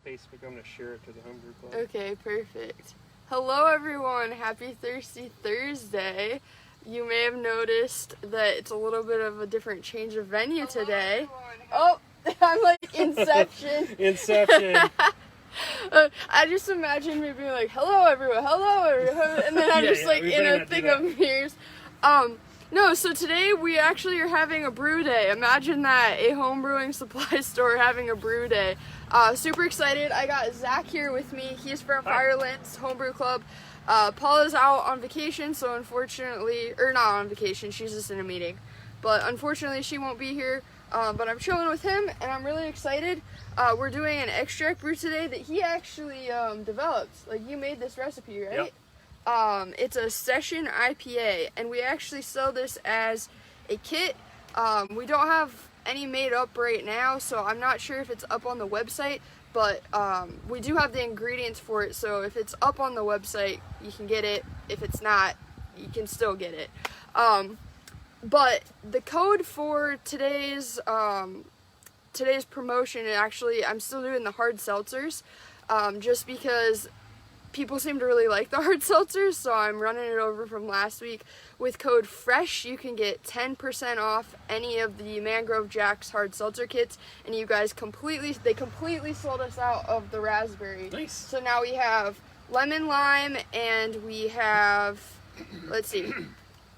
Facebook. I'm going to share it to the homebrew club. Okay, perfect. Hello everyone, happy Thirsty Thursday. You may have noticed that it's a little bit of a different change of venue today. Oh, I'm like Inception. Inception. I just imagine me being like, hello everyone, and then I'm just like in a thing of mirrors. No, so today we actually are having a brew day. Imagine that, a home brewing supply store having a brew day. Super excited. I got Zach here with me. He's from Firelands Homebrew Club. Paula's out on vacation, so unfortunately, or not on vacation, she's just in a meeting. But unfortunately she won't be here, but I'm chilling with him and I'm really excited. We're doing an extract brew today that he actually developed. Like, you made this recipe, right? Yep. It's a session IPA, and we actually sell this as a kit. We don't have any made up right now, so I'm not sure if it's up on the website, but we do have the ingredients for it, so if it's up on the website, you can get it. If it's not, you can still get it. But the code for today's promotion, actually, I'm still doing the hard seltzers, just because people seem to really like the hard seltzers, so I'm running it over from last week. With code FRESH, you can get 10% off any of the Mangrove Jack's hard seltzer kits, and you guys completely sold us out of the raspberry. Nice. So now we have lemon lime, and we have, let's see,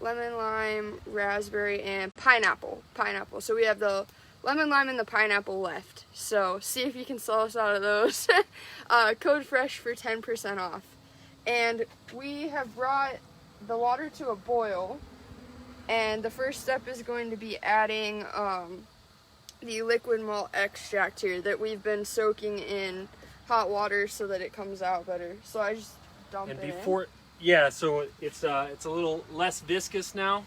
lemon lime, raspberry, and pineapple. So we have the lemon lime and the pineapple left. So see if you can sell us out of those. Code FRESH for 10% off. And we have brought the water to a boil, and the first step is going to be adding the liquid malt extract here that we've been soaking in hot water so that it comes out better. So I just dump it in. Yeah, so it's a little less viscous now,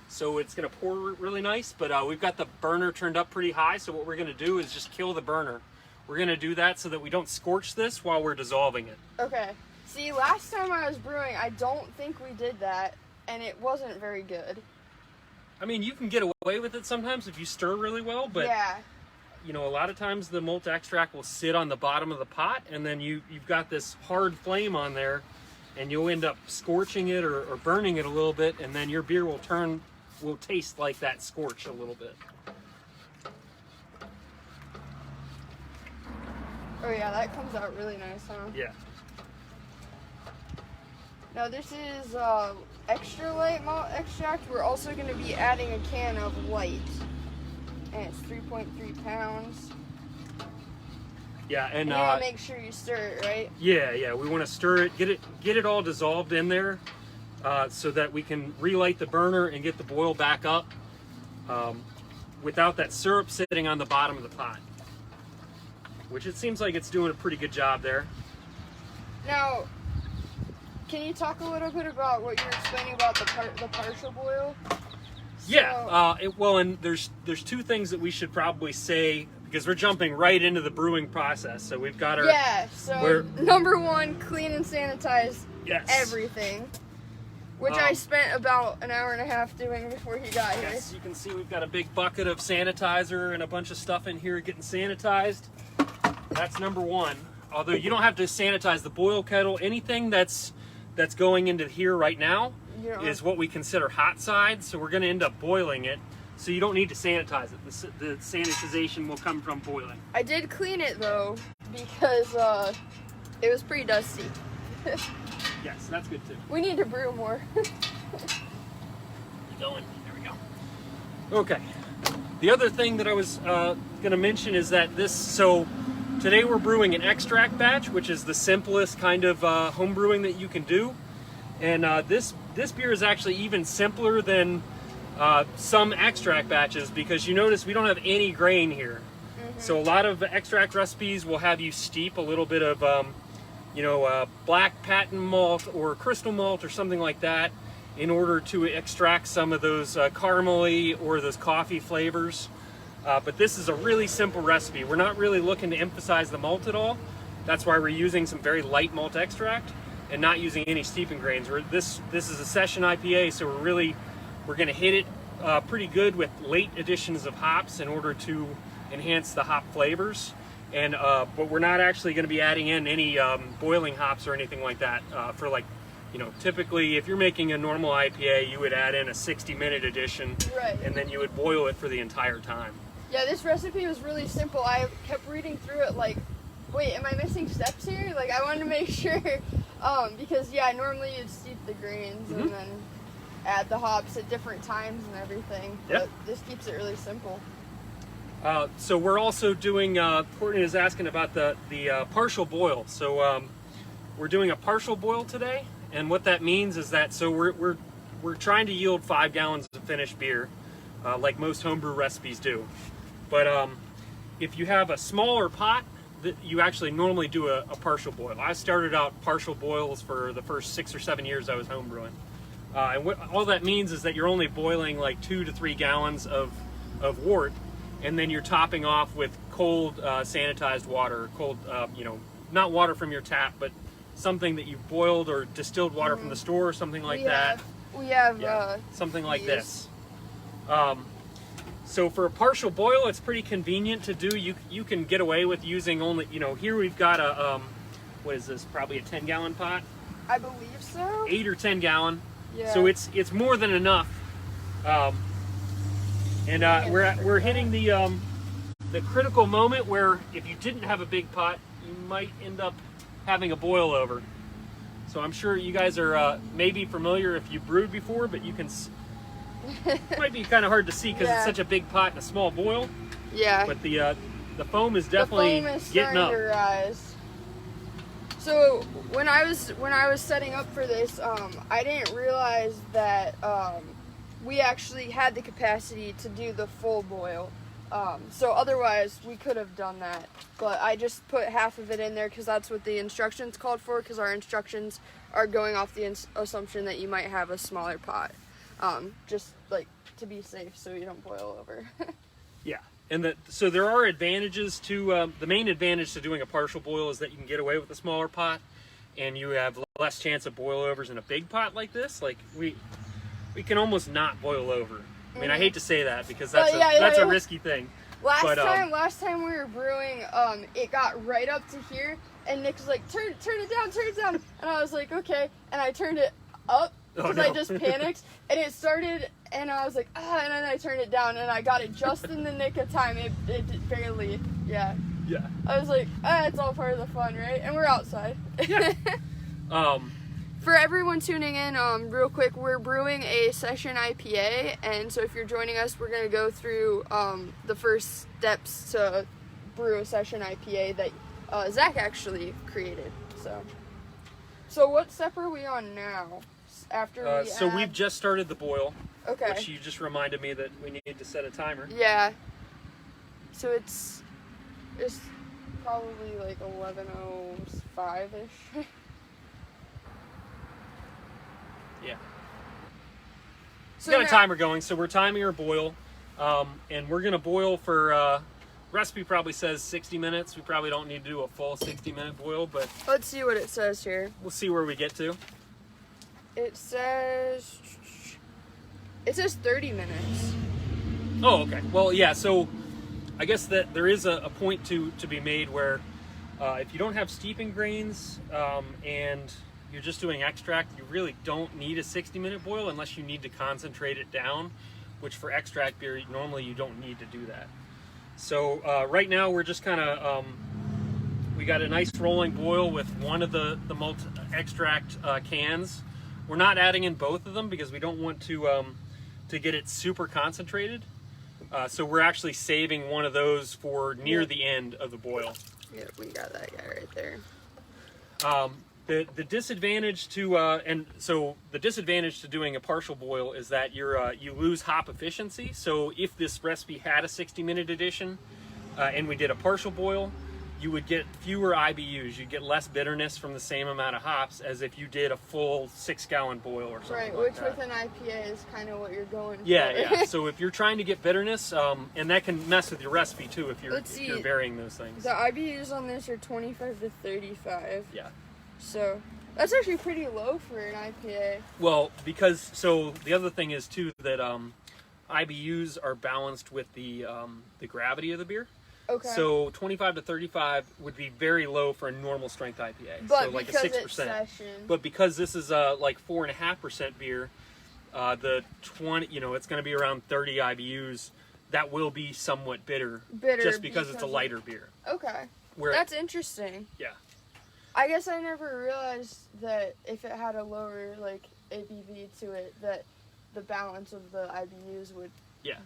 so it's going to pour really nice, but we've got the burner turned up pretty high, so what we're going to do is just kill the burner. We're going to do that so that we don't scorch this while we're dissolving it. Okay. See, last time I was brewing, I don't think we did that, and it wasn't very good. I mean, you can get away with it sometimes if you stir really well, but yeah, you know, a lot of times the malt extract will sit on the bottom of the pot, and then you've got this hard flame on there, and you'll end up scorching it or burning it a little bit, and then your beer will taste like that scorch a little bit. Oh yeah, that comes out really nice, huh? Yeah. Now this is extra light malt extract. We're also going to be adding a can of light, and it's 3.3 pounds. Yeah, and you gotta make sure you stir it, right? Yeah, we want to stir it, get it all dissolved in there, so that we can relight the burner and get the boil back up without that syrup sitting on the bottom of the pot, which it seems like it's doing a pretty good job there. Now, can you talk a little bit about what you're explaining about the partial boil? Yeah, well, and there's two things that we should probably say, because we're jumping right into the brewing process. So we've got our... Yeah, so number one, clean and sanitize everything. Which I spent about an hour and a half doing before he got here. Yes, you can see we've got a big bucket of sanitizer and a bunch of stuff in here getting sanitized. That's number one. Although you don't have to sanitize the boil kettle. Anything that's going into here right now is what we consider hot side, so we're going to end up boiling it. So you don't need to sanitize it. The sanitization will come from boiling. I did clean it though, because it was pretty dusty. Yes, that's good too. We need to brew more. Going. There we go. Okay. The other thing that I was going to mention is that so today we're brewing an extract batch, which is the simplest kind of home brewing that you can do. And this beer is actually even simpler than some extract batches, because you notice we don't have any grain here. Mm-hmm. So a lot of extract recipes will have you steep a little bit of black patent malt or crystal malt or something like that in order to extract some of those caramely or those coffee flavors. But this is a really simple recipe. We're not really looking to emphasize the malt at all. That's why we're using some very light malt extract and not using any steeping grains. This is a session IPA, so we're going to hit it pretty good with late additions of hops in order to enhance the hop flavors. and but we're not actually going to be adding in any boiling hops or anything like that for like, you know, typically if you're making a normal IPA, you would add in a 60-minute addition, Right. and then you would boil it for the entire time. Yeah, this recipe was really simple. I kept reading through it like, wait, am I missing steps here? Like, I wanted to make sure, because yeah, normally you'd steep the grains and then add the hops at different times and everything. But this keeps it really simple. So we're also doing, Courtney is asking about the partial boil. So we're doing a partial boil today, and what that means is that, so we're trying to yield 5 gallons of finished beer, like most homebrew recipes do. But if you have a smaller pot, you actually normally do a partial boil. I started out partial boils for the first 6 or 7 years I was homebrewing. And what all that means is that you're only boiling like 2 to 3 gallons of wort, and then you're topping off with cold sanitized water, cold, you know, not water from your tap, but something that you've boiled or distilled water from the store, or something like that. We have something like this. So for a partial boil, it's pretty convenient to do. You can get away with using only, you know, here we've got a, what is this, probably a 10-gallon pot? I believe so. 8 or 10 gallon. Yeah. So it's more than enough. We're hitting the critical moment where if you didn't have a big pot, you might end up having a boil over. So I'm sure you guys are maybe familiar if you brewed before, but you can. It might be kind of hard to see because it's such a big pot and a small boil. Yeah. But the foam is definitely getting up. To rise. So when I was setting up for this, I didn't realize that we actually had the capacity to do the full boil. So otherwise we could have done that, but I just put half of it in there because that's what the instructions called for, because our instructions are going off the assumption that you might have a smaller pot, just like to be safe so you don't boil over. Yeah, and so there are advantages to, the main advantage to doing a partial boil is that you can get away with a smaller pot and you have less chance of boilovers in a big pot like this. Like we can almost not boil over. I mean, I hate to say that because that's a risky thing. Last time we were brewing, it got right up to here, and Nick was like, turn it down, and I was like, okay, and I turned it up because I just panicked, and it started, and I was like, and then I turned it down, and I got it just in the nick of time. It barely, yeah. I was like, it's all part of the fun, right? And we're outside. Yeah. For everyone tuning in, real quick, we're brewing a session IPA, and so if you're joining us, we're going to go through the first steps to brew a session IPA that Zach actually created. So what step are we on now? After we've just started the boil. Okay. Which you just reminded me that we need to set a timer. Yeah. So it's probably like 11:05-ish. Yeah. So we got a timer going, so we're timing our boil, and we're gonna boil for. Recipe probably says 60 minutes. We probably don't need to do a full 60-minute boil, but let's see what it says here. We'll see where we get to. It says 30 minutes. Oh, okay. Well, yeah. So I guess that there is a point to be made where if you don't have steeping grains and you're just doing extract, you really don't need a 60-minute boil unless you need to concentrate it down, which for extract beer, normally you don't need to do that. So right now we're just kind of, we got a nice rolling boil with one of the malt extract cans. We're not adding in both of them because we don't want to get it super concentrated. So we're actually saving one of those for near the end of the boil. Yep, we got that guy right there. The disadvantage to the disadvantage to doing a partial boil is that you lose hop efficiency. So if this recipe had a 60-minute addition and we did a partial boil, you would get fewer IBUs. You'd get less bitterness from the same amount of hops as if you did a full 6-gallon boil or something. Right, like which that. with an IPA is kind of what you're going for. Yeah. So if you're trying to get bitterness, and that can mess with your recipe too if you're varying those things. The IBUs on this are 25 to 35. Yeah. So that's actually pretty low for an IPA. Well, because the other thing is too that IBUs are balanced with the gravity of the beer. Okay. So 25 to 35 would be very low for a normal strength IPA. But so like because a 6%. it's session. But because this is like 4.5% beer, the 20, it's going to be around 30 IBUs. That will be somewhat bitter. Just because it's a lighter beer. Okay. Where that's interesting. Yeah. I guess I never realized that if it had a lower like ABV to it, that the balance of the IBUs would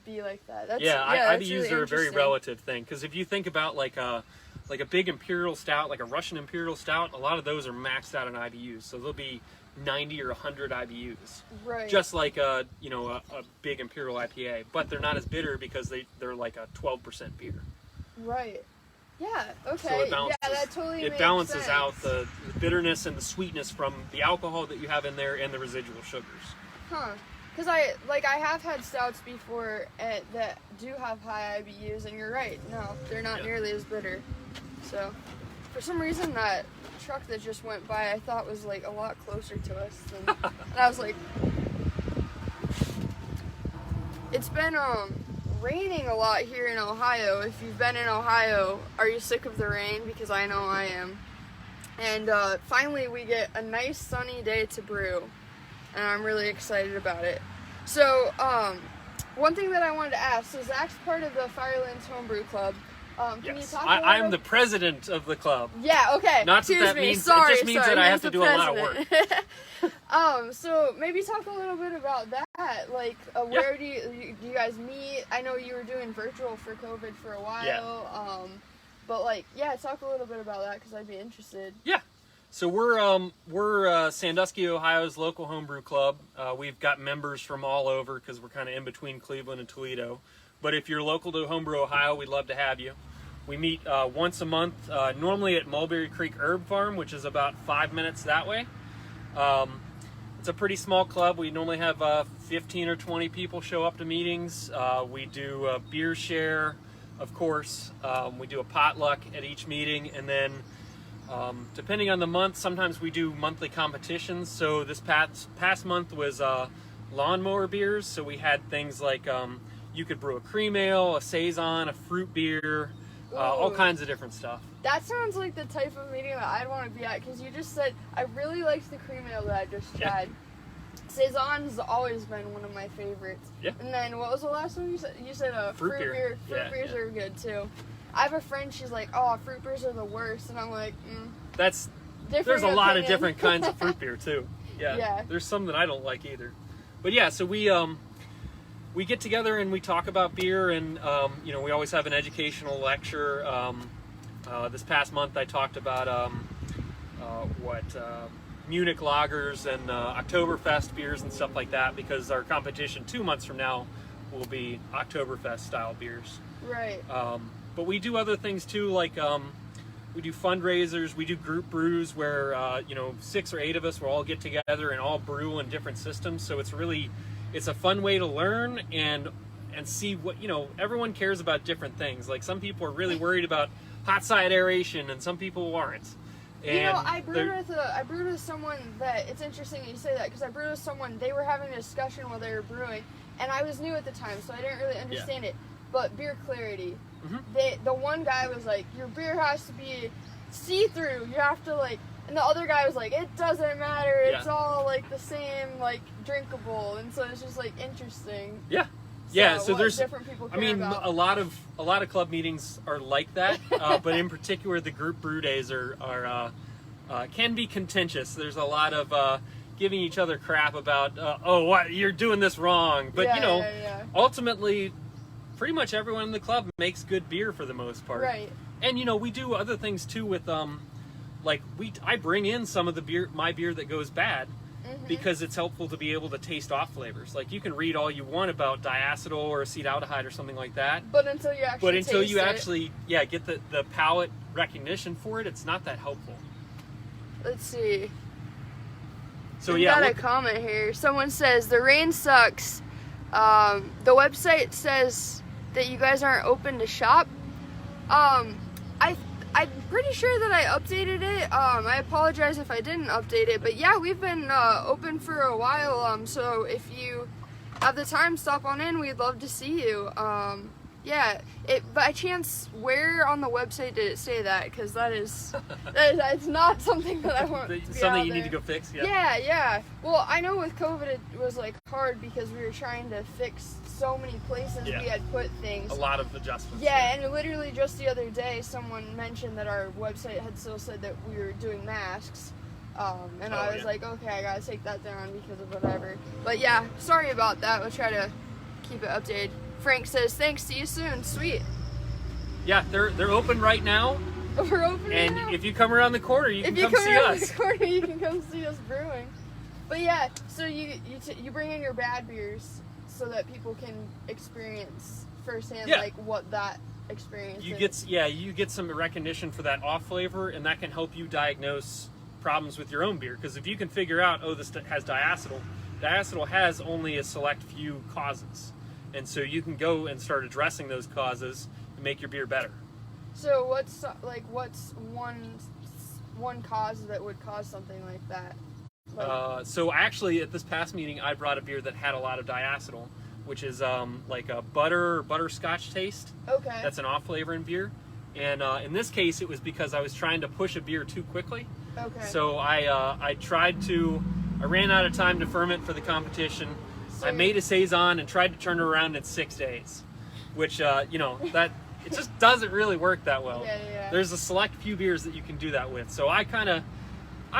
be like that. That's, IBUs really are a very relative thing, because if you think about like a big imperial stout, like a Russian imperial stout, a lot of those are maxed out in IBUs, so they'll be 90 or 100 IBUs. Right. Just like a big imperial IPA, but they're not as bitter because they're like a 12% beer. Right. Yeah. Okay. So it balances, that totally makes balances sense. out the bitterness and the sweetness from the alcohol that you have in there and the residual sugars. Huh. Because I have had stouts before that do have high IBUs, and you're right. No, they're not nearly as bitter. So, for some reason, that truck that just went by, I thought was like a lot closer to us than. And I was like, it's been raining a lot here in Ohio. If you've been in Ohio, are you sick of the rain? Because I know I am. And finally, we get a nice sunny day to brew. And I'm really excited about it. So, one thing that I wanted to ask, so Zach's part of the Firelands Homebrew Club. Can you talk a little I'm the president of the club. Yeah, okay. Not that that means, it just means that I have to do a lot of work. So maybe talk a little bit about that. Like, where do you guys meet? I know you were doing virtual for COVID for a while. Yeah. But talk a little bit about that, because I'd be interested. Yeah. So we're Sandusky, Ohio's local homebrew club. We've got members from all over because we're kind of in between Cleveland and Toledo. But if you're local to Homebrew, Ohio, we'd love to have you. We meet once a month, normally at Mulberry Creek Herb Farm, which is about 5 minutes that way. It's a pretty small club. We normally have 15 or 20 people show up to meetings. We do a beer share, of course. We do a potluck at each meeting, and then depending on the month, sometimes we do monthly competitions. So this past month was lawnmower beers. So we had things like you could brew a cream ale, a saison, a fruit beer, all kinds of different stuff. That sounds like the type of meeting that I'd want to be at, because you just said, I really liked the cream ale that I just tried. Saison has always been one of my favorites. Yeah. And then what was the last one you said? You said fruit beer. Fruit beers are good too. I have a friend, she's like, oh, fruit beers are the worst. And I'm like, there's a lot of different kinds of fruit beer too. Yeah. There's some that I don't like either. But yeah, so we get together and we talk about beer, and we always have an educational lecture. This past month I talked about Munich lagers and Oktoberfest beers and stuff like that, because our competition 2 months from now will be Oktoberfest style beers. Right. But we do other things too, like we do fundraisers, we do group brews where 6 or 8 of us will all get together and all brew in different systems. So it's a fun way to learn and see what, everyone cares about different things. Like some people are really worried about hot side aeration and some people aren't. And I brewed with someone that, it's interesting that you say that, because I brewed with someone, they were having a discussion while they were brewing, and I was new at the time, so I didn't really understand it. But beer clarity, the one guy was like, your beer has to be see-through, you have to and the other guy was like, it doesn't matter, it's all the same, drinkable, and so it's just interesting. So there's different people care about. a lot of club meetings are like that, but in particular the group brew days are can be contentious. There's a lot of giving each other crap about what you're doing this wrong, but ultimately pretty much everyone in the club makes good beer for the most part. Right. And we do other things too with I bring in some of my beer that goes bad, because it's helpful to be able to taste off flavors. Like you can read all you want about diacetyl or acetaldehyde or something like that, but until you actually get the palate recognition for it, it's not that helpful. Let's see. So we got a comment here. Someone says the rain sucks. The website says that you guys aren't open to shop. I'm pretty sure that I updated it. I apologize if I didn't update it, but yeah, we've been open for a while. So if you have the time, stop on in. We'd love to see you. Yeah, by chance, where on the website did it say that? Because that's not something that I want. Something you need to go fix. Yeah. Well, I know with COVID it was like hard because we were trying to fix so many places we had put things. A lot of adjustments. Yeah, and literally just the other day, someone mentioned that our website had still said that we were doing masks. And I was like, okay, I gotta take that down because of whatever. But yeah, sorry about that. We'll try to keep it updated. Frank says, thanks, see you soon. Sweet. Yeah, they're open right now. We're open and now. if you come around the corner, you can come see us. If you come around the corner, you can come see us brewing. But yeah, so you bring in your bad beers so that people can experience firsthand like what that experience is. You get some recognition for that off flavor, and that can help you diagnose problems with your own beer. Because if you can figure out, oh, this has diacetyl has only a select few causes. And so you can go and start addressing those causes and make your beer better. So what's one cause that would cause something like that? So actually at this past meeting I brought a beer that had a lot of diacetyl, which is like a butterscotch taste. Okay. That's an off flavor in beer. And in this case it was because I was trying to push a beer too quickly. Okay. So I ran out of time to ferment for the competition. So I made a saison and tried to turn it around in 6 days, which that it just doesn't really work that well. Yeah. There's a select few beers that you can do that with. So I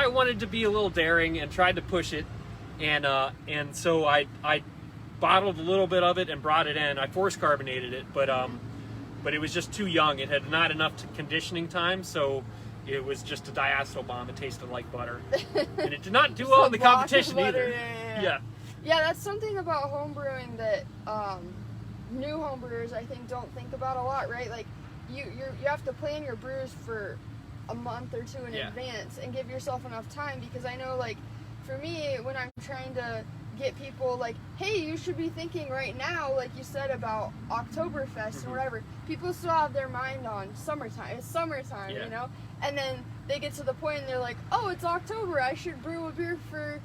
wanted to be a little daring and tried to push it, and so I bottled a little bit of it and brought it in. I force carbonated it, but it was just too young. It had not enough conditioning time, so it was just a diacetyl bomb. It tasted like butter, and it did not do well in the competition either. Yeah, that's something about homebrewing that new homebrewers I think don't think about a lot, right? Like you have to plan your brews for a month or two in advance and give yourself enough time, because I know, like, for me, when I'm trying to get people like, hey, you should be thinking right now, like you said about Oktoberfest and whatever, people still have their mind on summertime. It's summertime, you know? And then they get to the point and they're like, oh, it's October, I should brew a beer for,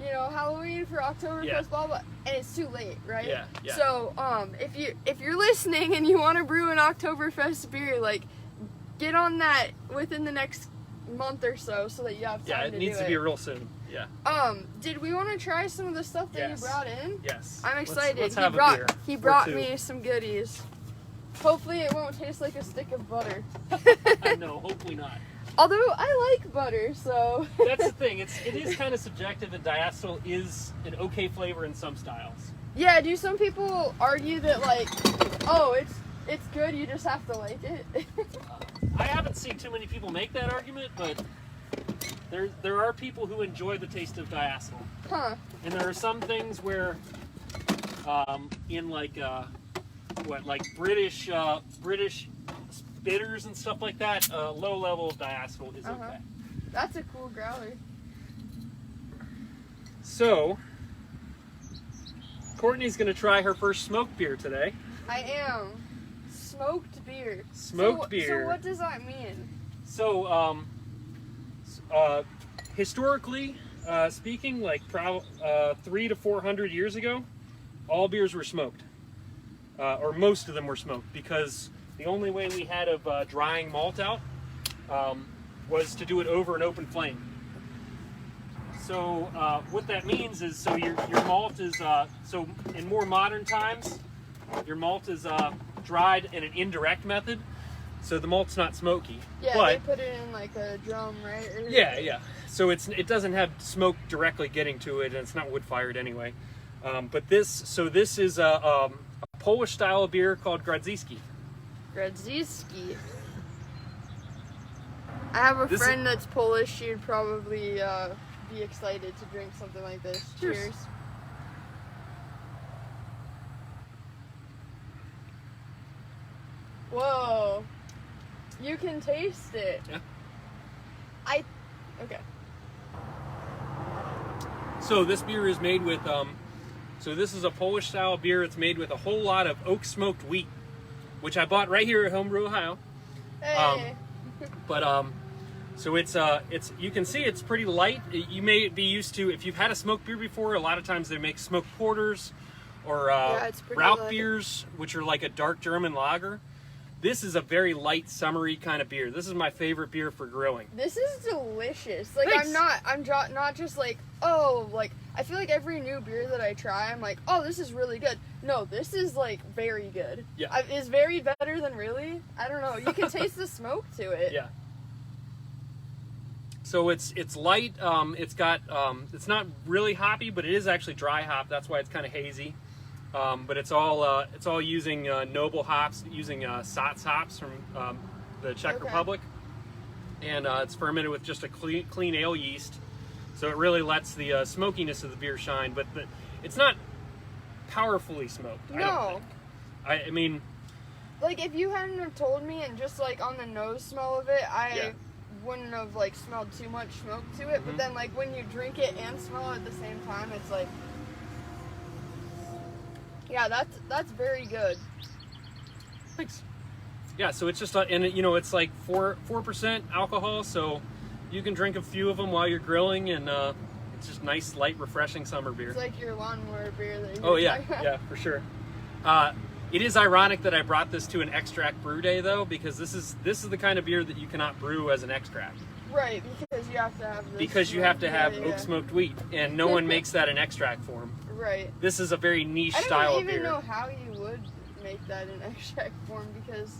Halloween, for Oktoberfest, blah blah, and it's too late, right? Yeah. So, if you're listening and you want to brew an Oktoberfest beer, like, get on that within the next month or so that you have time to do it. Yeah, it needs to be real soon. Yeah. Did we want to try some of the stuff that you brought in? Yes. I'm excited. Let's have a beer. He brought me some goodies. Hopefully it won't taste like a stick of butter. No, hopefully not. Although I like butter, so. That's the thing. It is kind of subjective, and diacetyl is an okay flavor in some styles. Yeah. Do some people argue that, like, oh, it's good, you just have to like it? I haven't seen too many people make that argument, but there are people who enjoy the taste of diacetyl. Huh. And there are some things where, in like British bitters and stuff like that, low level of diacetyl is okay. That's a cool growler. So, Courtney's going to try her first smoked beer today. I am. Smoked beer. Smoked beer. So what does that mean? So, historically speaking, like 300 to 400 years ago, all beers were smoked, or most of them were smoked, because the only way we had of drying malt out was to do it over an open flame. So what that means is, so your malt is, so in more modern times, your malt is dried in an indirect method, so the malt's not smoky. Yeah, but they put it in like a drum, right? Yeah. So it doesn't have smoke directly getting to it, and it's not wood fired anyway. But this is a Polish style beer called Grodziskie. Grodziskie. I have a friend that's Polish. She'd probably be excited to drink something like this. Cheers. Whoa. You can taste it. Yeah. Okay. So this beer is made with, so this is a Polish style beer. It's made with a whole lot of oak smoked wheat, which I bought right here at Homebrew, Ohio. Hey. So it's you can see it's pretty light. You may be used to, if you've had a smoked beer before, a lot of times they make smoked porters or it's pretty Rauch light. beers, which are like a dark German lager. This is a very light, summery kind of beer. This is my favorite beer for grilling. This is delicious. Like, Thanks. not just like, oh, like, I feel like every new beer that I try, I'm like, oh, this is really good. No, this is, like, very good. Yeah. Is very better than really? I don't know. You can taste the smoke to it. Yeah. So it's light. It's not really hoppy, but it is actually dry hop. That's why it's kind of hazy. But it's all using noble hops, using Satz hops from the Czech Republic, and it's fermented with just a clean ale yeast, so it really lets the smokiness of the beer shine. But it's not powerfully smoked. No. I mean, like, if you hadn't have told me, and just like on the nose smell of it, I wouldn't have like smelled too much smoke to it. But then, like, when you drink it and smell it at the same time, it's like. Yeah, that's very good. Thanks. Yeah, so it's just and it's like 4% alcohol, so you can drink a few of them while you're grilling, and it's just nice, light, refreshing summer beer. It's like your lawnmower beer that you. Oh yeah, yeah, for sure. It is ironic that I brought this to an extract brew day though, because this is the kind of beer that you cannot brew as an extract. Right, because you have to have this because you have to have oak yeah. smoked wheat, and no one makes that in extract form. Right. This is a very niche style of beer. I don't even know how you would make that in extract form, because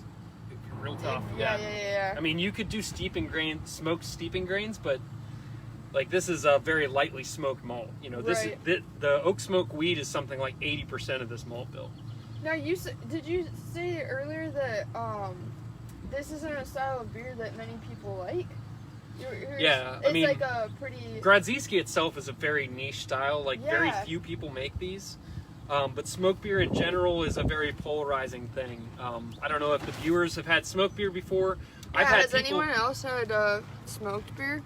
real tough. Yeah. I mean, you could do smoked steeping grains, but like this is a very lightly smoked malt. You know, this Right. is the oak smoke wheat is something like 80% of this malt bill. Now, did you say earlier that this isn't a style of beer that many people like? Yeah, it's I mean, like a pretty. Grodziskie itself is a very niche style. Like very Yeah. few people make these. But smoke beer in general is a very polarizing thing. I don't know if the viewers have had smoke beer before. Yeah, I've had has anyone else had smoked beer?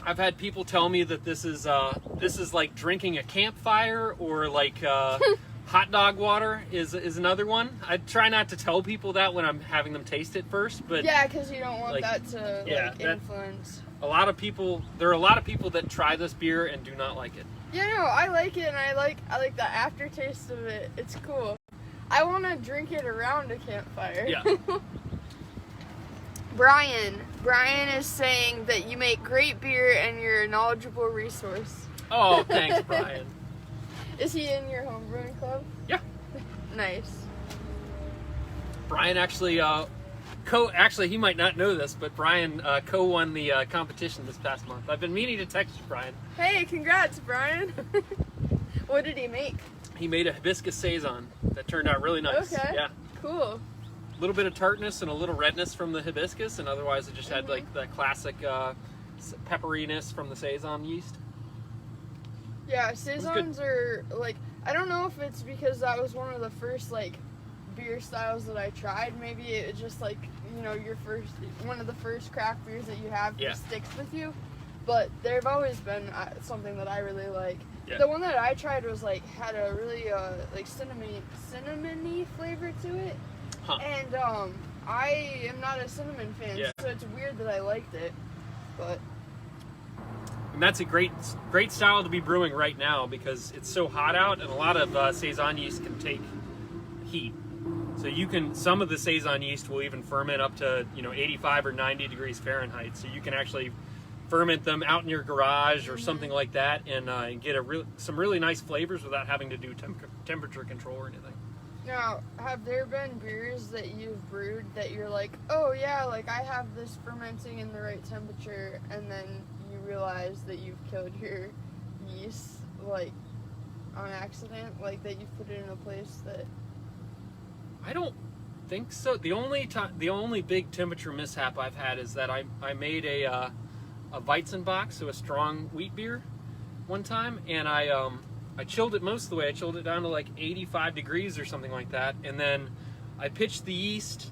I've had people tell me that this is like drinking a campfire, or like hot dog water is another one. I try not to tell people that when I'm having them taste it first, but Yeah, because you don't want like, that to that- influence. there are a lot of people that try this beer and do not like it. Yeah, no, I like it, and I like the aftertaste of it. It's cool. I want to drink it around a campfire. Yeah. Brian is saying that you make great beer and you're a knowledgeable resource. Oh, thanks, Brian. Is he in your homebrewing club? Yeah. Nice. Brian actually actually he might not know this, but Brian co-won the competition this past month. I've been meaning to text you, Brian. Hey, congrats, Brian. What did he make? He made a hibiscus saison that turned out really nice. Okay. Yeah. Cool. A little bit of tartness and a little redness from the hibiscus, and otherwise it just had like the classic pepperiness from the saison yeast. Yeah, saisons are like, I don't know if it's because that was one of the first like beer styles that I tried. Maybe it's just like, you know, one of the first craft beers that you have Yeah. just sticks with you. But they've always been something that I really like. Yeah. The one that I tried was like had a really like cinnamony flavor to it. Huh. And I am not a cinnamon fan, Yeah. so it's weird that I liked it. But And that's a great style to be brewing right now because it's so hot out, and a lot of saison yeast can take heat. So some of the saison yeast will even ferment up to 85 or 90 degrees Fahrenheit. So you can actually ferment them out in your garage or something like that, and get some really nice flavors without having to do temperature control or anything. now, have there been beers that you've brewed that you're like, oh yeah, like I have this fermenting in the right temperature, and then you realize that you've killed your yeast, like, on accident, like that you put it in a place that... I don't think so. The only big temperature mishap I've had is that I made a Weizenbock, so a strong wheat beer, one time, and I chilled it most of the way. I chilled it down to like 85 degrees or something like that, and then I pitched the yeast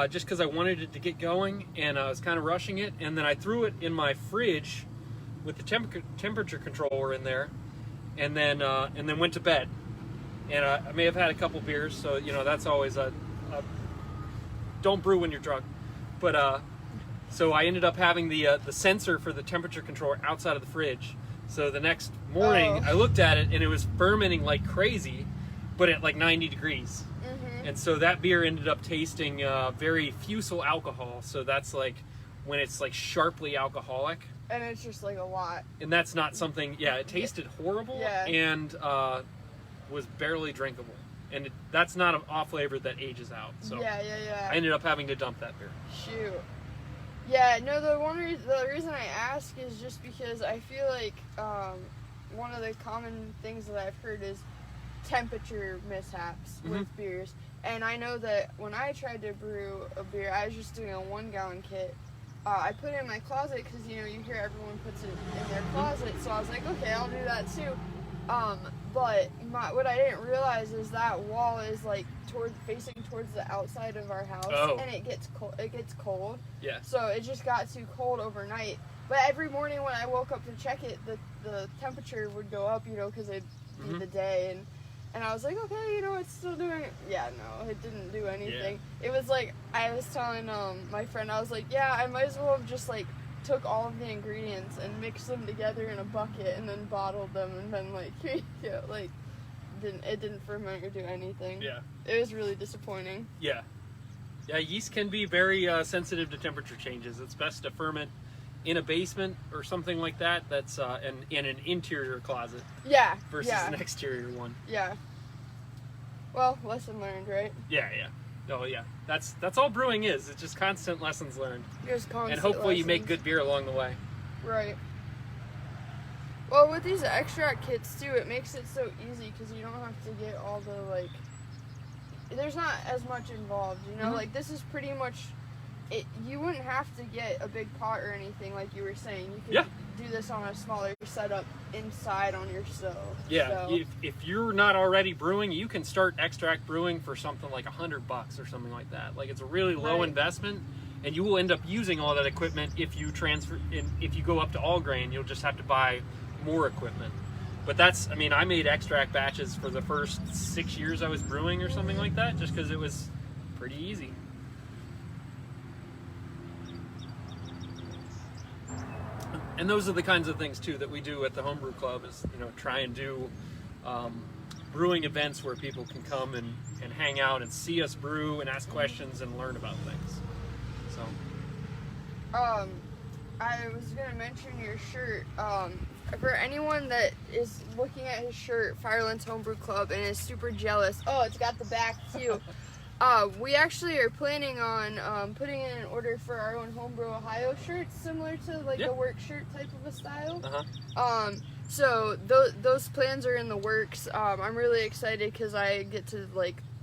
just because I wanted it to get going, and I was kind of rushing it, and then I threw it in my fridge with the temperature controller in there, and then went to bed. And I may have had a couple beers, so that's always a don't brew when you're drunk. But so I ended up having the sensor for the temperature controller outside of the fridge. So the next morning, I looked at it, and it was fermenting like crazy, but at like 90 degrees. And so that beer ended up tasting very fusel alcohol. So that's like when it's like sharply alcoholic. And it's just like a lot. And that's not something, it tasted horrible and was barely drinkable. And that's not an off flavor that ages out. So Yeah. I ended up having to dump that beer. Shoot. Yeah, no, the reason I ask is just because I feel like one of the common things that I've heard is temperature mishaps with beers. And I know that when I tried to brew a beer, I was just doing a 1-gallon kit. I put it in my closet because, you hear everyone puts it in their closet. So I was like, okay, I'll do that too. But what I didn't realize is that wall is like facing towards the outside of our house, and it gets cold. Yeah. So it just got too cold overnight. But every morning when I woke up to check it, the temperature would go up, because it'd be the day, and I was like, okay, it's still doing it. Yeah, no, it didn't do anything. Yeah. It was like, I was telling my friend, I was like, yeah, I might as well have just like took all of the ingredients and mixed them together in a bucket and then bottled them and then like, it didn't ferment or do anything. Yeah. It was really disappointing. Yeah. Yeah, yeast can be very sensitive to temperature changes. It's best to ferment in a basement or something like that. That's in an interior closet. Yeah. Versus an exterior one. Yeah. Well, lesson learned, right? Yeah. Oh yeah. That's all brewing is. It's just constant lessons learned. Just constant and hopefully lessons. You make good beer along the way. Right. Well, with these extract kits too, it makes it so easy because you don't have to get all the there's not as much involved, like this is pretty much you wouldn't have to get a big pot or anything like you were saying. You could do this on a smaller setup inside on your stove. Yeah, so. If you're not already brewing, you can start extract brewing for something like $100 or something like that. Like it's a really low investment, and you will end up using all that equipment if you if you go up to all grain. You'll just have to buy more equipment. But I made extract batches for the first 6 years I was brewing or something like that, just because it was pretty easy. And those are the kinds of things too that we do at the Homebrew Club is, try and do brewing events where people can come and hang out and see us brew and ask questions and learn about things. So. I was gonna mention your shirt. For anyone that is looking at his shirt, Firelands Homebrew Club, and is super jealous. Oh, it's got the back too. We actually are planning on putting in an order for our own Homebrew Ohio shirts, similar to the work shirt type of a style. So those plans are in the works. I'm really excited because I get to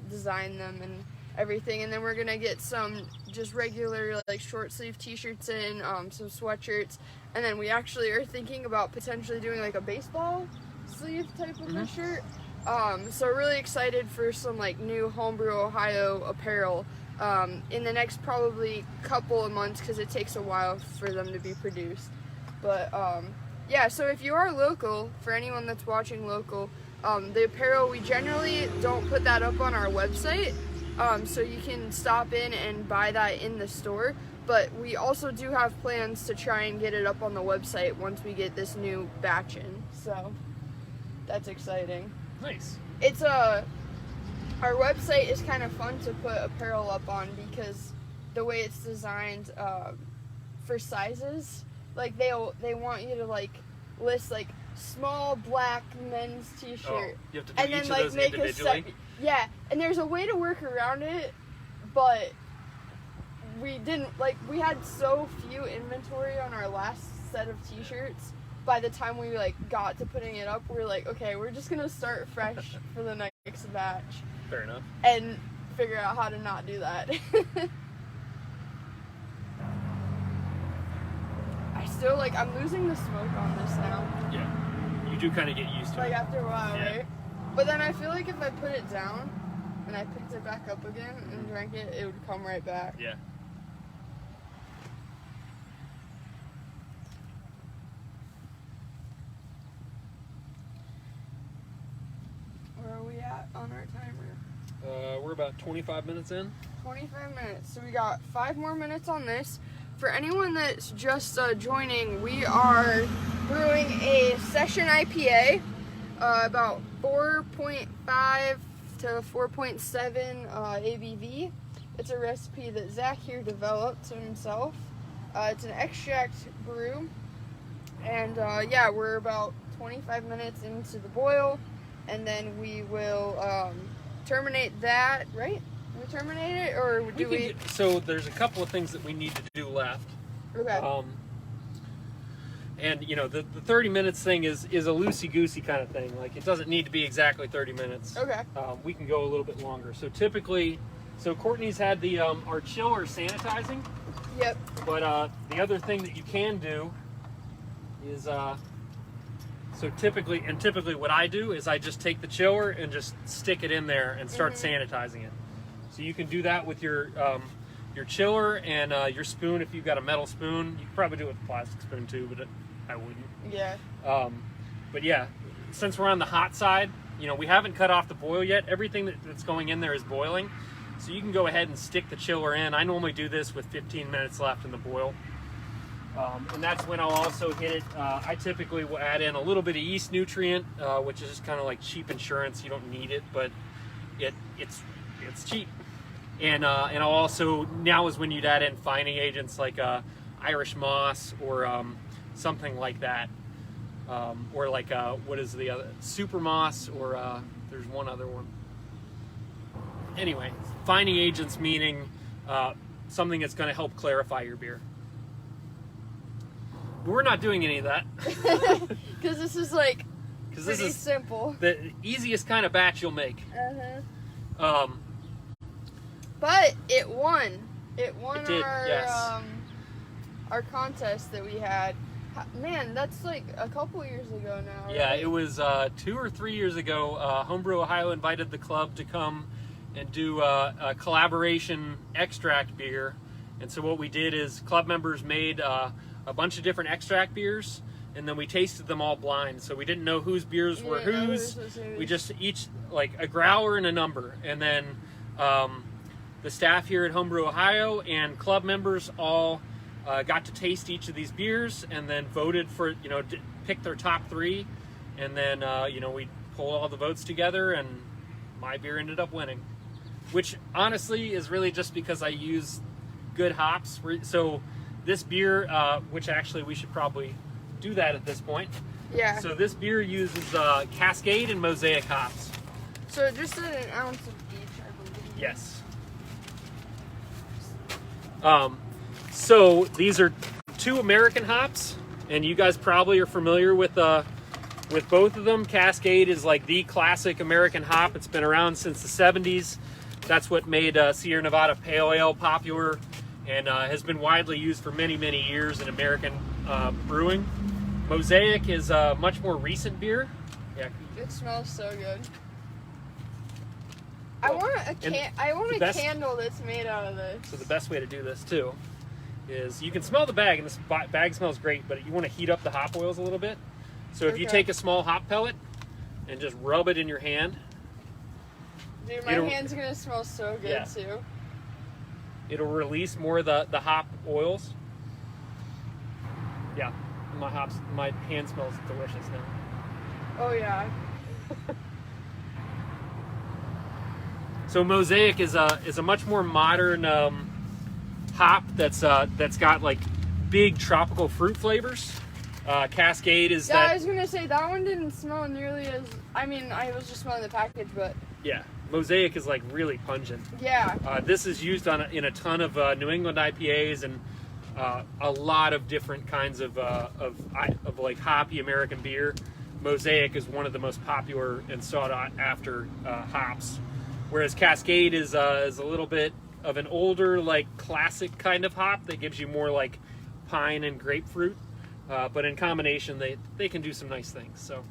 design them and everything, and then we're gonna get some just regular short sleeve t-shirts in, some sweatshirts, and then we actually are thinking about potentially doing a baseball sleeve type of a shirt. So really excited for some new Homebrew Ohio apparel in the next probably couple of months because it takes a while for them to be produced. But yeah, so if you are local, for anyone that's watching local, the apparel, we generally don't put that up on our website, so you can stop in and buy that in the store. But we also do have plans to try and get it up on the website once we get this new batch in. So that's exciting. Nice. It's our website is kind of fun to put apparel up on because the way it's designed for sizes, they want you to list small black men's t-shirt. Oh, you have to do and each then of those make individually? Yeah, and there's a way to work around it, but we didn't we had so few inventory on our last set of t-shirts. By the time we got to putting it up, we were okay, we're just gonna start fresh for the next batch. Fair enough. And figure out how to not do that. I still I'm losing the smoke on this now. Yeah, you do kind of get used to it. After a while, right? But then I feel if I put it down and I picked it back up again and drank it, it would come right back. Yeah. Where are we at on our timer? We're about 25 minutes in. 25 minutes. So we got 5 more minutes on this. for anyone that's just joining, we are brewing a session IPA, about 4.5 to 4.7 ABV. It's a recipe that Zach here developed himself. It's an extract brew, and yeah, we're about 25 minutes into the boil, and then we will terminate that, right? We terminate it, or do we? So there's a couple of things that we need to do left. Okay. And you know, the 30 minutes thing is a loosey-goosey kind of thing. Like, it doesn't need to be exactly 30 minutes. Okay. We can go a little bit longer. So typically, Courtney's had the our chiller sanitizing. Yep. But the other thing that you can do is typically what I do is I just take the chiller and just stick it in there and start sanitizing it. So you can do that with your chiller and your spoon if you've got a metal spoon. You can probably do it with a plastic spoon too, but I wouldn't. Yeah. But yeah, since we're on the hot side, you know, we haven't cut off the boil yet. Everything that's going in there is boiling. So you can go ahead and stick the chiller in. I normally do this with 15 minutes left in the boil. And that's when I'll also hit it. I typically will add in a little bit of yeast nutrient, which is just kind of like cheap insurance. You don't need it, but it's cheap. And I'll also, now is when you'd add in fining agents like Irish moss or something like that. Or like, what is the other? Super moss, or there's one other one. Anyway, fining agents meaning something that's going to help clarify your beer. But we're not doing any of that. Because this is like pretty simple. The easiest kind of batch you'll make. But it won. It won did, our yes. Our contest that we had. Man, that's like a couple years ago now. Right? Yeah, it was 2 or 3 years ago. Homebrew Ohio invited the club to come and do a collaboration extract beer. And so what we did is club members made a bunch of different extract beers, and then we tasted them all blind. So we didn't know whose beers were whose. We just each, like, a growler and a number. And then the staff here at Homebrew Ohio and club members all got to taste each of these beers, and then voted for, you know, picked their top 3. And then, you know, we pulled all the votes together, and my beer ended up winning. Which honestly is really just because I use good hops. So this beer, which actually we should probably do that at this point. Yeah. So this beer uses Cascade and Mosaic hops. So just an ounce of each, I believe. Yes. So these are 2 American hops, and you guys probably are familiar with both of them. Cascade is like the classic American hop. It's been around since the 70s. That's what made Sierra Nevada Pale Ale popular, and has been widely used for many, many years in American brewing. Mosaic is a much more recent beer. Yeah. It smells so good. I want a candle that's made out of this. So the best way to do this too is, you can smell the bag, and this bag smells great, but you want to heat up the hop oils a little bit. So if you take a small hop pellet and just rub it in your hand. Dude, my hand's gonna smell so good too. It'll release more of the hop oils. Yeah, my hand smells delicious now. Oh yeah. So Mosaic is a much more modern hop that's got like big tropical fruit flavors. Cascade is I was gonna say that one didn't smell nearly as. I mean, I was just smelling the package, but yeah, Mosaic is like really pungent. Yeah. This is used in a ton of New England IPAs and a lot of different kinds of like hoppy American beer. Mosaic is one of the most popular and sought after hops, whereas Cascade is a little bit of an older, like classic kind of hop that gives you more like pine and grapefruit. But in combination, they can do some nice things. So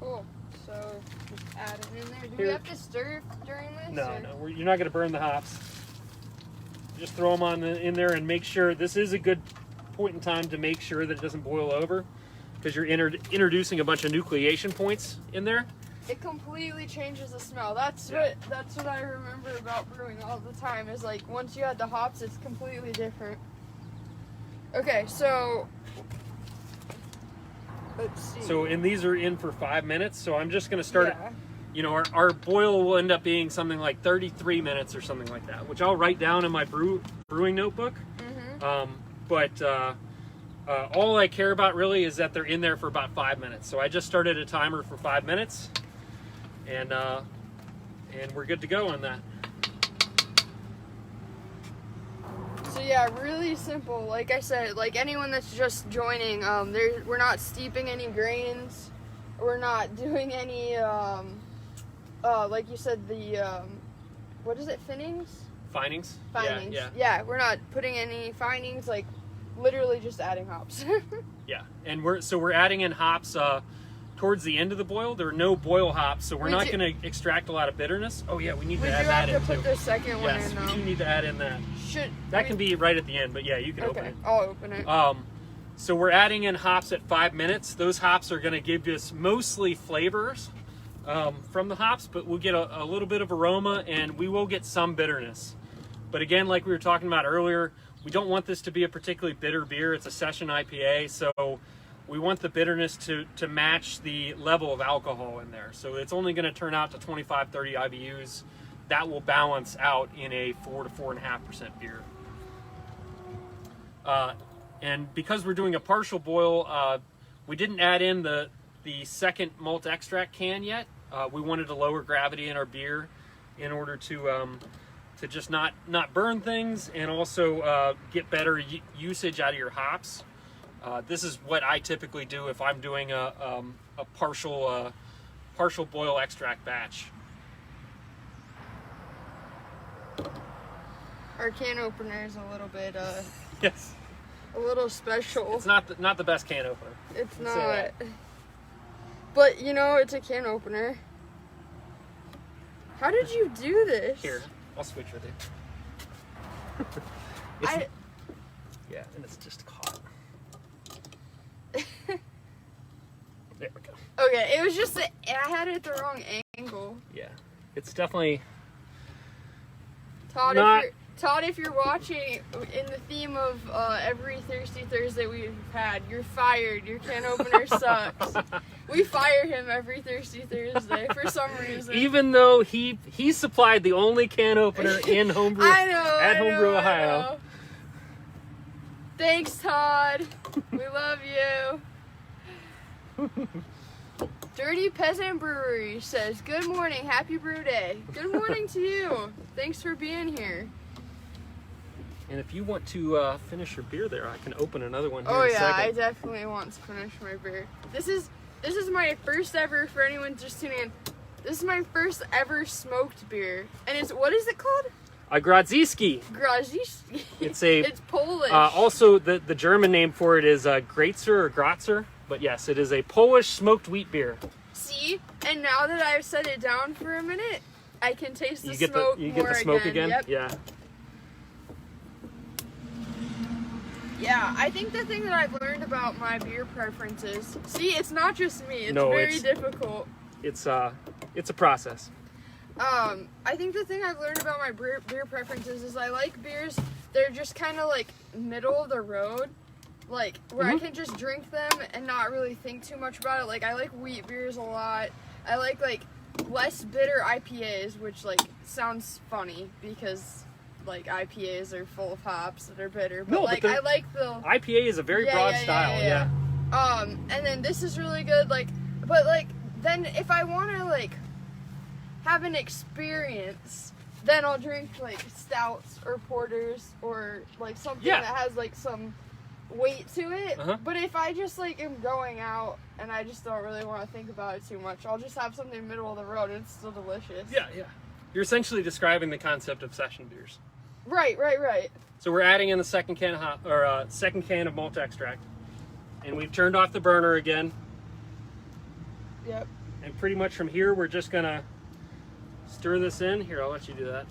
cool. So just add it in there. Do we have to stir during this? No. You're not going to burn the hops. Just throw them in there and make sure. This is a good point in time to make sure that it doesn't boil over, because you're introducing a bunch of nucleation points in there. It completely changes the smell. That's what I remember about brewing all the time. Is like once you add the hops, it's completely different. Okay, so let's see. So, and these are in for 5 minutes. So I'm just going to start. Yeah. You know, our boil will end up being something like 33 minutes or something like that, which I'll write down in my brewing notebook. But all I care about really is that they're in there for about 5 minutes. So I just started a timer for 5 minutes, and we're good to go on that. So yeah, really simple. Like I said, like anyone that's just joining, we're not steeping any grains. We're not doing any, like you said, the, what is it, Finings? Finings? Finings. Yeah. Yeah, we're not putting any finings, like literally just adding hops. Yeah, and we're adding in hops towards the end of the boil. There are no boil hops, so we're not going to extract a lot of bitterness. Oh yeah, we need to add that in too. We do have to put the second one in Yes, though. we do need to add in that. That can be right at the end, but yeah, you can open it. I'll open it. So we're adding in hops at 5 minutes. Those hops are going to give us mostly flavors from the hops, but we'll get a little bit of aroma, and we will get some bitterness. But again, like we were talking about earlier, we don't want this to be a particularly bitter beer. It's a session IPA, so we want the bitterness to match the level of alcohol in there. So it's only going to turn out to 25, 30 IBUs. That will balance out in a 4 to 4.5% beer. And because we're doing a partial boil, we didn't add in the second malt extract can yet. We wanted a lower gravity in our beer in order to just not burn things, and also get better usage out of your hops. This is what I typically do if I'm doing a partial boil extract batch. Our can opener is a little bit Yes. a little special. It's not the best can opener. It's not. But you know, it's a can opener. How did you do this? Here, I'll switch with you. Yeah, and it's just caught. There we go. Okay, it was just that I had it at the wrong angle. Yeah, it's definitely Todd, if you're watching, in the theme of every Thirsty Thursday we've had, you're fired. Your can opener sucks. We fire him every Thirsty Thursday for some reason. Even though he supplied the only can opener in Homebrew at Homebrew, Ohio. Thanks, Todd. We love you. Dirty Peasant Brewery says, "Good morning, happy brew day." Good morning to you. Thanks for being here. And if you want to finish your beer there, I can open another one here Oh in a yeah, second. I definitely want to finish my beer. This is my first ever, for anyone just tuning in, this is my first ever smoked beer. And what is it called? A Grodziski. Grodziski. It's Polish. Also, the German name for it is Grazer or Gratzer. But yes, it is a Polish smoked wheat beer. See? And now that I've set it down for a minute, I can taste the smoke You get the smoke again? Yep. Yeah. Yeah, I think the thing that I've learned about my beer preferences, see, it's not just me, it's very difficult. It's a process. I think the thing I've learned about my beer preferences is I like beers, they're just kind of like middle of the road, like where I can just drink them and not really think too much about it. Like I like wheat beers a lot. I like less bitter IPAs, which like sounds funny because like IPAs are full of hops that are bitter, but I like the IPA is a very broad style. Yeah. And then this is really good. But then if I want to have an experience, then I'll drink stouts or porters or something that has some weight to it. But if I just am going out and I just don't really want to think about it too much, I'll just have something middle of the road and it's still delicious. Yeah. You're essentially describing the concept of session beers. Right. So we're adding in the second can of malt extract, and we've turned off the burner again. Yep. And pretty much from here, we're just gonna stir this in. Here, I'll let you do that.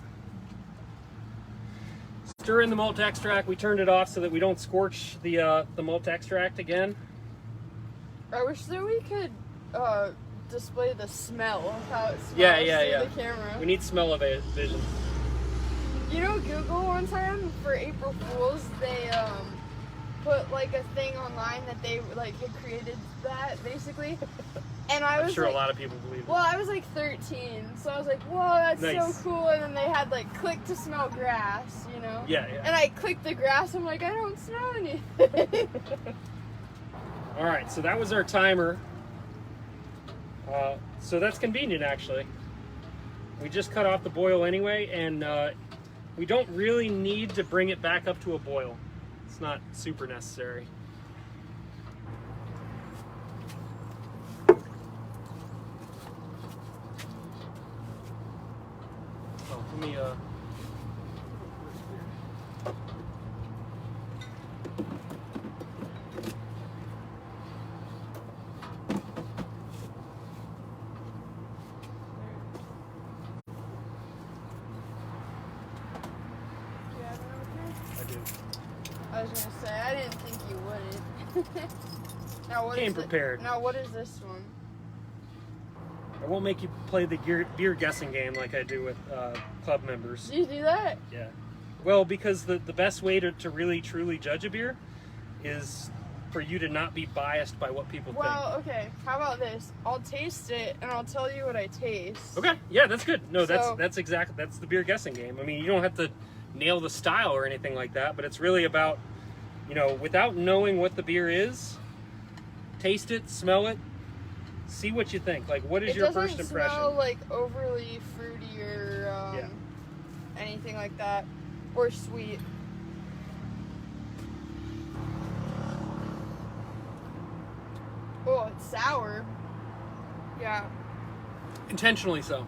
Stir in the malt extract. We turned it off so that we don't scorch the malt extract again. I wish that we could display the smell of how it smells Yeah. through the camera. We need smell-o-vision. You know, Google one time for April Fools, they put like a thing online that they like had created that basically, and I was I'm sure like, a lot of people believe it. well, I was like 13, so I was like, whoa, that's Nice. so cool. And then they had like click to smell grass, you know? Yeah. And I clicked the grass. I'm like, I don't smell anything. All right, so that was our timer. So that's convenient, actually. We just cut off the boil anyway, and we don't really need to bring it back up to a boil. It's not super necessary. Oh, let me I do. I was gonna say, I didn't think you wouldn't. Now what Came is prepared. Now what is this one? I won't make you play the beer guessing game like I do with club members. Do you do that? Yeah. Well, because the best way to really truly judge a beer is for you to not be biased by what people think. Well, okay. How about this? I'll taste it and I'll tell you what I taste. Okay. Yeah, that's good. No, So- that's the beer guessing game. I mean, you don't have to nail the style or anything like that, but it's really about, without knowing what the beer is, taste it, smell it, see what you think. Like, what is your first impression? It doesn't smell like overly fruity or Yeah. anything like that, or sweet. Oh, it's sour. Yeah. Intentionally so.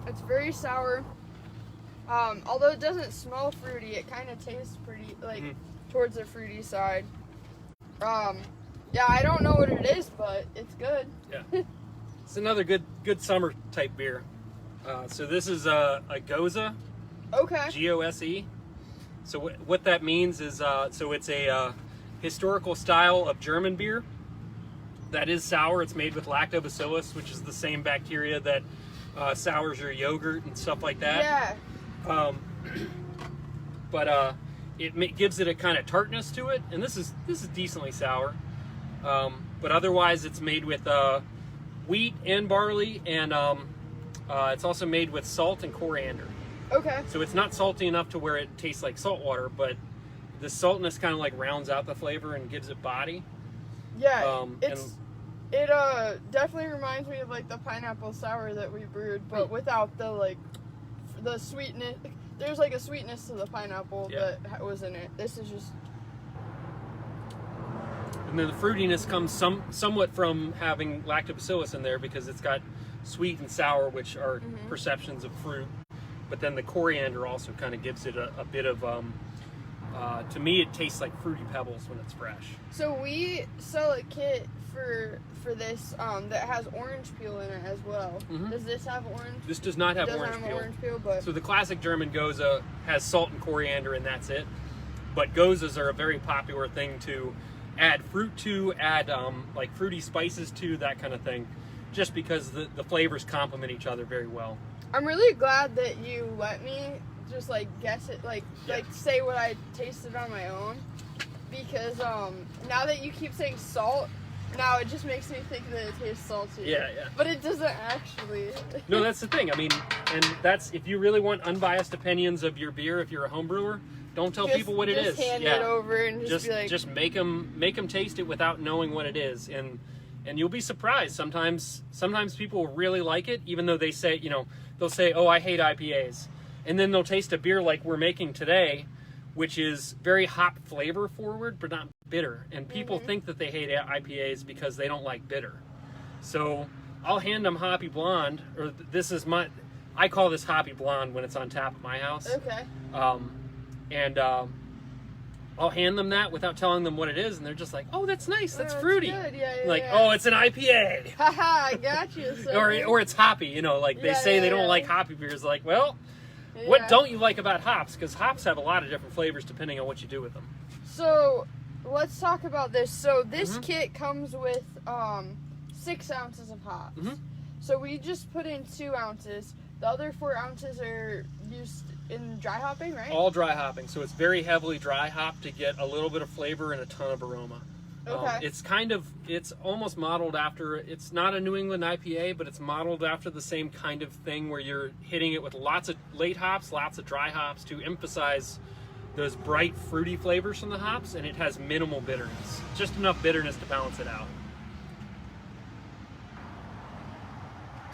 It's very sour. Although it doesn't smell fruity, it kind of tastes pretty, like, towards the fruity side. Yeah, I don't know what it is, but it's good. Yeah. It's another good summer type beer. So this is a Goza, Okay. G-O-S-E. So what that means is, so it's a historical style of German beer that is sour. It's made with lactobacillus, which is the same bacteria that sours your yogurt and stuff like that. Yeah. But it gives it a kind of tartness to it, and this is decently sour. But otherwise, it's made with wheat and barley, and it's also made with salt and coriander. Okay. So it's not salty enough to where it tastes like salt water, but the saltness kind of like rounds out the flavor and gives it body. Yeah. It definitely reminds me of like the pineapple sour that we brewed, but without the sweetness. There's like a sweetness to the pineapple that was in it. This is just. And then the fruitiness comes somewhat from having lactobacillus in there because it's got sweet and sour, which are perceptions of fruit. But then the coriander also kind of gives it a bit of, to me, it tastes like Fruity Pebbles when it's fresh. So we sell a kit for this that has orange peel in it as well. Does this have orange? This does not have It doesn't orange have peel. orange peel, but So the classic German Goza has salt and coriander, and that's it. But Gozas are a very popular thing to add fruit to, add like fruity spices to, that kind of thing, just because the flavors complement each other very well. I'm really glad that you let me just like guess it, like say what I tasted on my own, because now that you keep saying salt, now it just makes me think that it tastes salty. Yeah. But it doesn't actually. No, that's the thing. I mean, and that's, if you really want unbiased opinions of your beer, if you're a home brewer, don't tell people what it is. Just hand it over and just be like. Just make them taste it without knowing what it is, and you'll be surprised. Sometimes people really like it, even though they say, they'll say, "Oh, I hate IPAs," and then they'll taste a beer like we're making today, which is very hop flavor forward, but not bitter. And people think that they hate IPAs because they don't like bitter. So I'll hand them Hoppy Blonde, or I call this Hoppy Blonde when it's on tap at my house. Okay. And I'll hand them that without telling them what it is, and they're just like, "Oh, that's nice. That's fruity." Good. Yeah, Like, yeah. "Oh, it's an IPA." Haha, I got you. So or it's hoppy. Like they say they don't like hoppy beers. Like, well, what don't you like about hops? Because hops have a lot of different flavors depending on what you do with them. So let's talk about this. So this kit comes with 6 ounces of hops. So we just put in 2 ounces. The other 4 ounces are used in dry hopping, right? All dry hopping, so it's very heavily dry hopped to get a little bit of flavor and a ton of aroma. Okay. It's almost modeled after, it's not a New England IPA, but it's modeled after the same kind of thing where you're hitting it with lots of late hops, lots of dry hops to emphasize those bright fruity flavors from the hops, and it has minimal bitterness. Just enough bitterness to balance it out.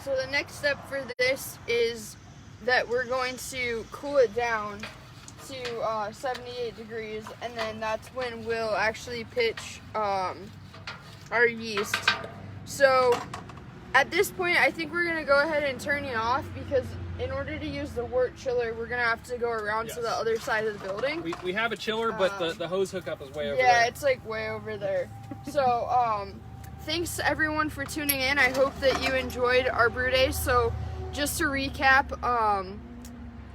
So the next step for this is that we're going to cool it down to 78 degrees, and then that's when we'll actually pitch our yeast. So at this point, I think we're gonna go ahead and turn it off, because in order to use the wort chiller, we're gonna have to go around to the other side of the building. We have a chiller, but the hose hookup is way over there. Yeah, it's like way over there. So thanks everyone for tuning in. I hope that you enjoyed our brew day. So just to recap,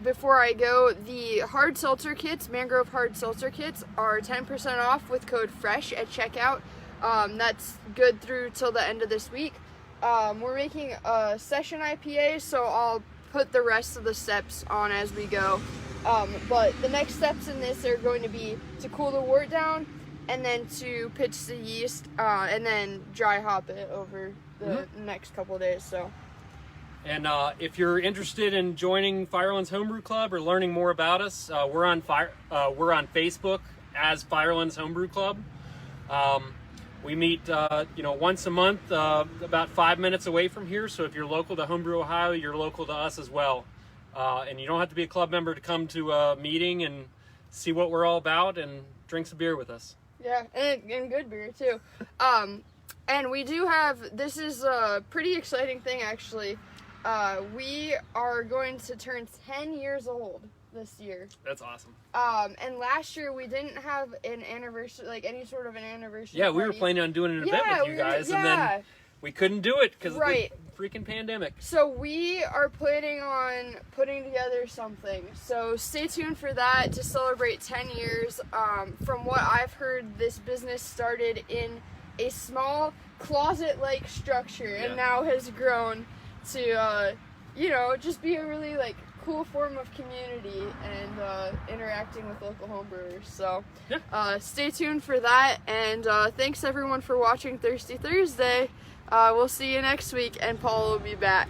before I go, the hard seltzer kits, Mangrove hard seltzer kits, are 10% off with code FRESH at checkout. That's good through till the end of this week. We're making a session IPA, so I'll put the rest of the steps on as we go. But the next steps in this are going to be to cool the wort down, and then to pitch the yeast, and then dry hop it over the next couple of days. So. And if you're interested in joining Firelands Homebrew Club or learning more about us, we're on Facebook as Firelands Homebrew Club. We meet once a month, about 5 minutes away from here. So if you're local to Homebrew, Ohio, you're local to us as well. And you don't have to be a club member to come to a meeting and see what we're all about and drink some beer with us. Yeah, and good beer too. And we do have, this is a pretty exciting thing actually. We are going to turn 10 years old this year. That's awesome. And last year we didn't have an anniversary, like any sort of an anniversary Yeah, party. we were planning on doing an event with you guys, and then we couldn't do it because of the freaking pandemic. So we are planning on putting together something. So stay tuned for that to celebrate 10 years. From what I've heard, this business started in a small closet-like structure and now has grown to, just be a really cool form of community and interacting with local homebrewers. So stay tuned for that, and thanks everyone for watching Thirsty Thursday. We'll see you next week, and Paul will be back.